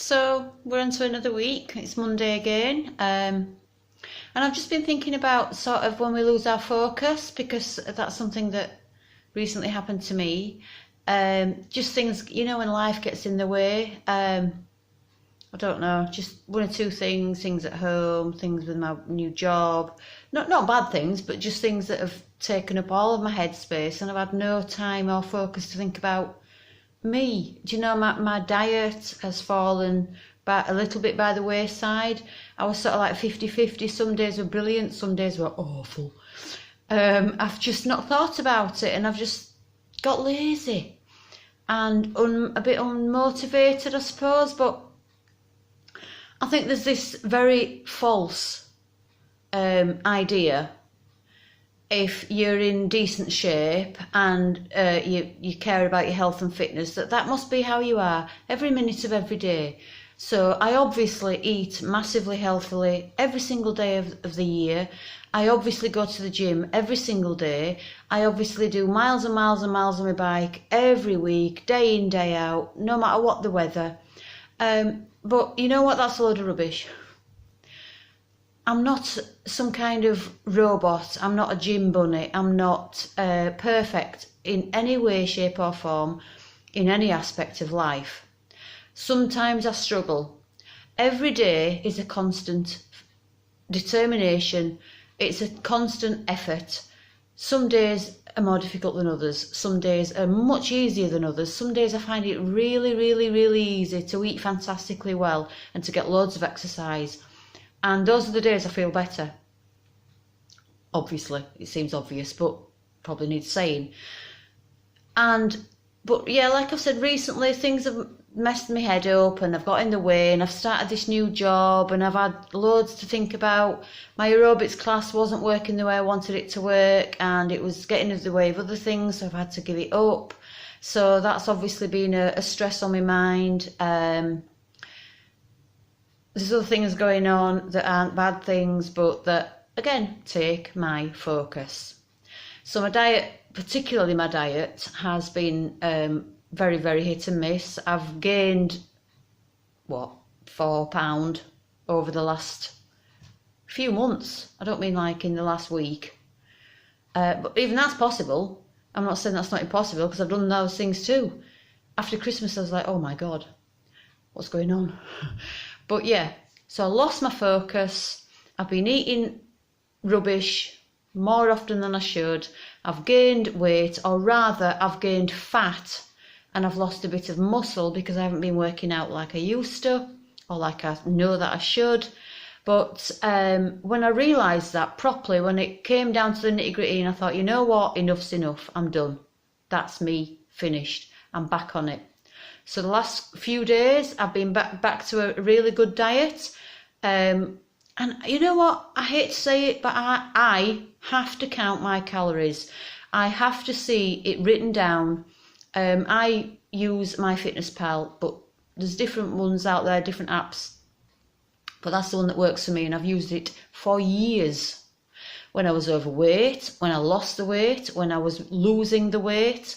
So we're on to another week. It's Monday again. And I've just been thinking about sort of when we lose our focus, because that's something that recently happened to me. Just things, when life gets in the way. I don't know, just one or two things at home, things with my new job. Not bad things, but just things that have taken up all of my headspace, and I've had no time or focus to think about me. Do you know, my diet has fallen a little bit by the wayside. I was sort of like 50-50. Some days were brilliant, some days were awful. I've just not thought about it, and I've just got lazy and a bit unmotivated, I suppose. But I think there's this very false idea, if you're in decent shape and you care about your health and fitness, that must be how you are every minute of every day. So I obviously eat massively healthily every single day of the year. I obviously go to the gym every single day. I obviously do miles and miles and miles on my bike every week, day in, day out, no matter what the weather. But you know what? That's a load of rubbish. I'm not some kind of robot. I'm not a gym bunny. I'm not perfect in any way, shape or form, in any aspect of life. Sometimes I struggle. Every day is a constant determination. It's a constant effort. Some days are more difficult than others. Some days are much easier than others. Some days I find it really, really, really easy to eat fantastically well and to get loads of exercise. And those are the days I feel better. Obviously, it seems obvious, but probably needs saying. But yeah, like I've said recently, things have messed my head up and I've got in the way, and I've started this new job and I've had loads to think about. My aerobics class wasn't working the way I wanted it to work, and it was getting in the way of other things, so I've had to give it up. So that's obviously been a stress on my mind. There's other things going on that aren't bad things, but that, again, take my focus. So my diet, particularly my diet, has been very, very hit and miss. I've gained, 4 pound over the last few months. I don't mean like in the last week. But even that's possible. I'm not saying that's not impossible, because I've done those things too. After Christmas, I was like, oh my God, what's going on? But yeah, so I lost my focus. I've been eating rubbish more often than I should. I've gained weight, or rather I've gained fat, and I've lost a bit of muscle because I haven't been working out like I used to, or like I know that I should. But when I realised that properly, when it came down to the nitty-gritty, and I thought, you know what, enough's enough, I'm done. That's me, finished. I'm back on it. So the last few days I've been back to a really good diet. And you know what? I hate to say it, but I have to count my calories. I have to see it written down. I use MyFitnessPal, but there's different ones out there, different apps. But that's the one that works for me, and I've used it for years. When I was overweight, when I lost the weight, when I was losing the weight,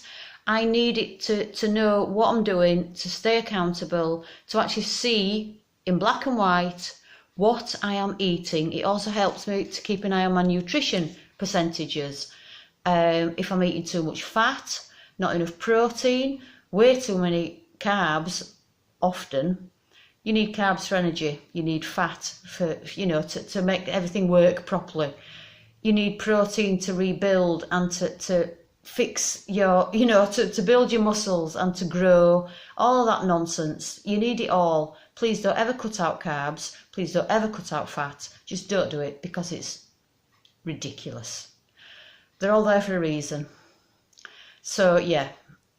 I need it to know what I'm doing, to stay accountable, to actually see in black and white what I am eating. It also helps me to keep an eye on my nutrition percentages. If I'm eating too much fat, not enough protein, way too many carbs, often. You need carbs for energy. You need fat for, to make everything work properly. You need protein to rebuild and to fix your, to build your muscles and to grow, all of that nonsense. You need it all. Please don't ever cut out carbs. Please don't ever cut out fat. Just don't do it, because it's ridiculous. They're all there for a reason. So yeah,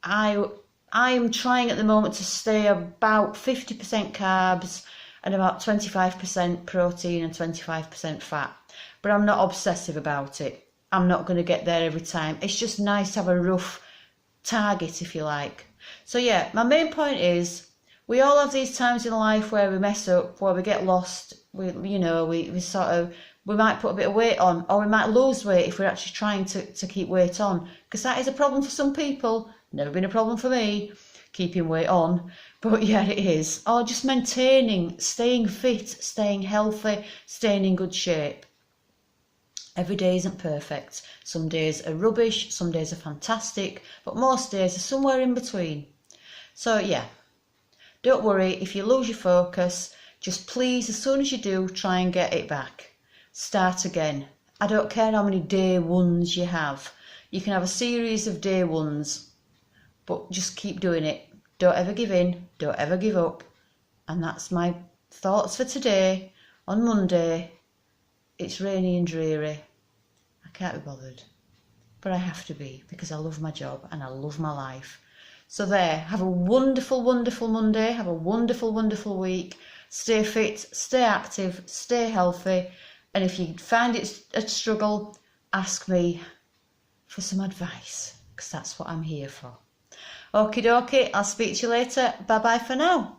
I'm trying at the moment to stay about 50% carbs and about 25% protein and 25% fat. But I'm not obsessive about it. I'm not going to get there every time. It's just nice to have a rough target, if you like. So yeah, my main point is, we all have these times in life where we mess up, where we get lost. We might put a bit of weight on, or we might lose weight if we're actually trying to keep weight on, because that is a problem for some people. Never been a problem for me. keeping weight on, but yeah, it is. Or just maintaining, staying fit, staying healthy, staying in good shape. Every day isn't perfect. Some days are rubbish, some days are fantastic, but most days are somewhere in between. So yeah, don't worry if you lose your focus. Just please, as soon as you do, try and get it back. Start again. I don't care how many day ones you have. You can have a series of day ones, but just keep doing it. Don't ever give in. Don't ever give up. And that's my thoughts for today on Monday. It's rainy and dreary. I can't be bothered. But I have to be, because I love my job and I love my life. So there, have a wonderful, wonderful Monday. Have a wonderful, wonderful week. Stay fit, stay active, stay healthy. And if you find it a struggle, ask me for some advice, because that's what I'm here for. Okie dokie, I'll speak to you later. Bye bye for now.